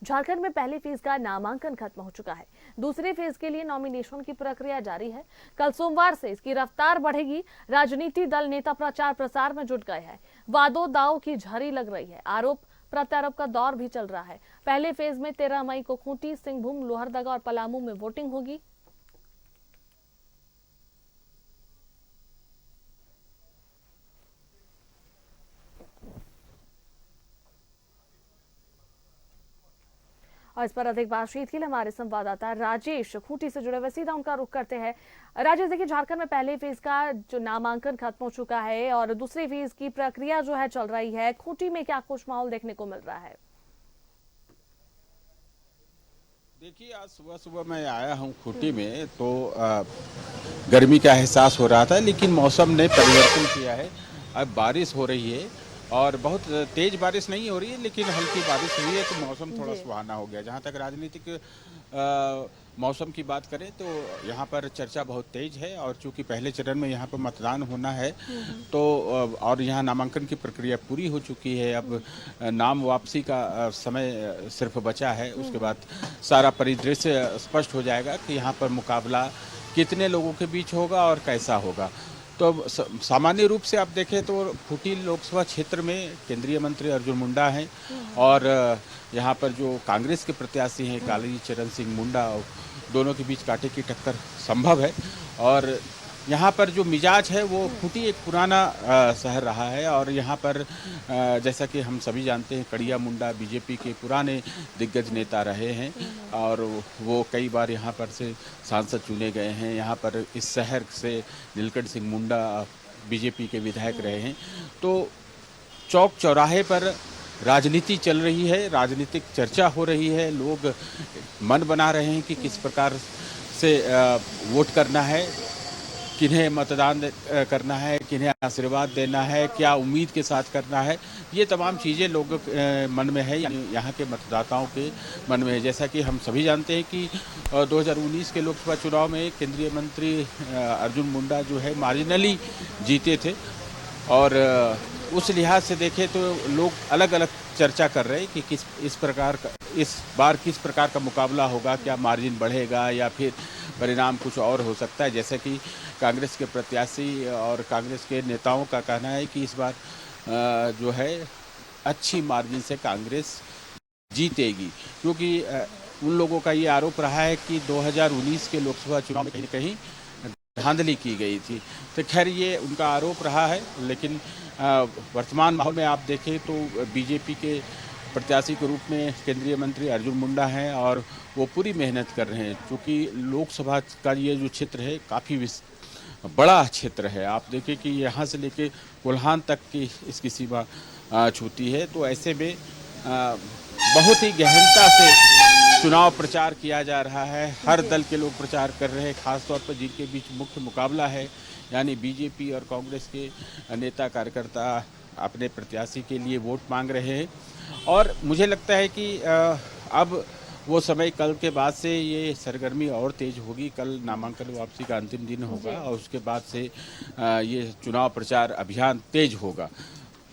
झारखंड में पहले फेज का नामांकन खत्म हो चुका है। दूसरे फेज के लिए नॉमिनेशन की प्रक्रिया जारी है। कल सोमवार से इसकी रफ्तार बढ़ेगी। राजनीति दल नेता प्रचार प्रसार में जुट गए हैं। वादों दाव की झड़ी लग रही है। आरोप प्रत्यारोप का दौर भी चल रहा है। पहले फेज में 13 मई को खूंटी, सिंहभूम, लोहरदगा और पलामू में वोटिंग होगी। और इस पर अधिक बातचीत के लिए हमारे संवाददाता राजेश खूंटी से जुड़े हुए, सीधा उनका रुख करते हैं। राजेश, देखिए, झारखंड में पहले फेज का जो नामांकन खत्म हो चुका है और दूसरे फेज की प्रक्रिया जो है चल रही है। खूंटी में क्या कुछ माहौल देखने को मिल रहा है? देखिए, आज सुबह सुबह मैं आया हूं खूंटी में, तो गर्मी का एहसास हो रहा था, लेकिन मौसम ने परिवर्तन किया है। अब बारिश हो रही है और बहुत तेज बारिश नहीं हो रही है, लेकिन हल्की बारिश हुई है, तो मौसम थोड़ा सुहाना हो गया। जहां तक राजनीतिक मौसम की बात करें तो यहाँ पर चर्चा बहुत तेज है, और चूंकि पहले चरण में यहाँ पर मतदान होना है, तो और यहाँ नामांकन की प्रक्रिया पूरी हो चुकी है। अब नाम वापसी का समय सिर्फ बचा है। उसके बाद सारा परिदृश्य स्पष्ट हो जाएगा कि यहाँ पर मुकाबला कितने लोगों के बीच होगा और कैसा होगा। तो सामान्य रूप से आप देखें तो खूंटी लोकसभा क्षेत्र में केंद्रीय मंत्री अर्जुन मुंडा हैं, और यहाँ पर जो कांग्रेस के प्रत्याशी हैं काली चरण सिंह मुंडा, दोनों के बीच कांटे की टक्कर संभव है। और यहाँ पर जो मिजाज है वो खूंटी एक पुराना शहर रहा है, और यहाँ पर जैसा कि हम सभी जानते हैं, कड़िया मुंडा बीजेपी के पुराने दिग्गज नेता रहे हैं, और वो कई बार यहाँ पर से सांसद चुने गए हैं। यहाँ पर इस शहर से नीलकंठ सिंह मुंडा बीजेपी के विधायक रहे हैं। तो चौक चौराहे पर राजनीति चल रही है, राजनीतिक चर्चा हो रही है। लोग मन बना रहे हैं कि किस प्रकार से वोट करना है, किन्हें मतदान करना है, किन्हें आशीर्वाद देना है, क्या उम्मीद के साथ करना है। ये तमाम चीज़ें लोगों के मन में है, यहाँ के मतदाताओं के मन में है। जैसा कि हम सभी जानते हैं कि 2019 के लोकसभा चुनाव में केंद्रीय मंत्री अर्जुन मुंडा जो है मार्जिनली जीते थे, और उस लिहाज से देखें तो लोग अलग अलग चर्चा कर रहे हैं कि इस बार किस प्रकार का मुकाबला होगा, क्या मार्जिन बढ़ेगा या फिर परिणाम कुछ और हो सकता है। जैसे कि कांग्रेस के प्रत्याशी और कांग्रेस के नेताओं का कहना है कि इस बार जो है अच्छी मार्जिन से कांग्रेस जीतेगी, क्योंकि उन लोगों का ये आरोप रहा है कि 2019 के लोकसभा चुनाव में कहीं न कहीं धांधली की गई थी। तो खैर, ये उनका आरोप रहा है, लेकिन वर्तमान माहौल में आप देखें तो बीजेपी के प्रत्याशी के रूप में केंद्रीय मंत्री अर्जुन मुंडा हैं, और वो पूरी मेहनत कर रहे हैं। क्योंकि लोकसभा का ये जो क्षेत्र है काफ़ी बड़ा क्षेत्र है। आप देखें कि यहाँ से लेके कोल्हान तक की इसकी सीमा छूती है। तो ऐसे में बहुत ही गहनता से चुनाव प्रचार किया जा रहा है। हर दल के लोग प्रचार कर रहे हैं, खासतौर पर जिनके बीच मुख्य मुकाबला है, यानी बीजेपी और कांग्रेस के नेता कार्यकर्ता अपने प्रत्याशी के लिए वोट मांग रहे हैं। और मुझे लगता है कि अब वो समय, कल के बाद से ये सरगर्मी और तेज होगी। कल नामांकन वापसी का अंतिम दिन होगा, और उसके बाद से ये चुनाव प्रचार अभियान तेज होगा।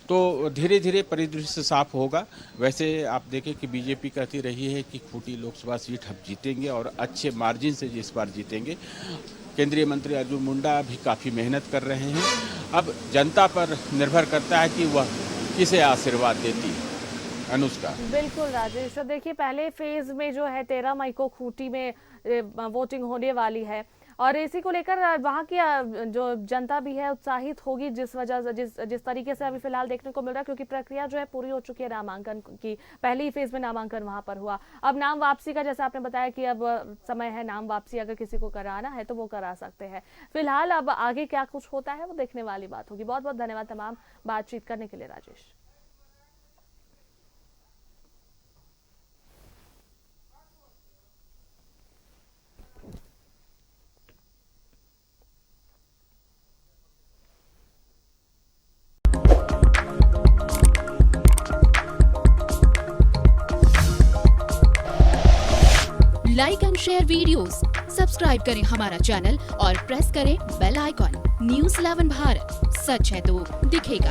तो धीरे धीरे परिदृश्य साफ होगा। वैसे आप देखें कि बीजेपी कहती रही है कि खूंटी लोकसभा सीट हम जीतेंगे, और अच्छे मार्जिन से इस बार जीतेंगे। केंद्रीय मंत्री अर्जुन मुंडा भी काफ़ी मेहनत कर रहे हैं। अब जनता पर निर्भर करता है कि वह किसे आशीर्वाद देती है। अनुष्का। बिल्कुल राजेश, तो देखिए, पहले फेज में जो है 13 मई को खूंटी में वोटिंग होने वाली है, और इसी को लेकर वहां की जो जनता भी है उत्साहित होगी, जिस तरीके से अभी फिलहाल देखने को मिल रहा है, क्योंकि प्रक्रिया जो है पूरी हो चुकी है नामांकन की। पहली फेज में नामांकन वहां पर हुआ। अब नाम वापसी का, जैसा आपने बताया कि अब समय है नाम वापसी, अगर किसी को कराना है तो वो करा सकते हैं। फिलहाल अब आगे क्या कुछ होता है वो देखने वाली बात होगी। बहुत बहुत धन्यवाद तमाम बातचीत करने के लिए Rajesh. Like and share videos, subscribe करें हमारा चैनल और प्रेस करें बेल आइकॉन। न्यूज़ 11 भारत, सच है तो दिखेगा।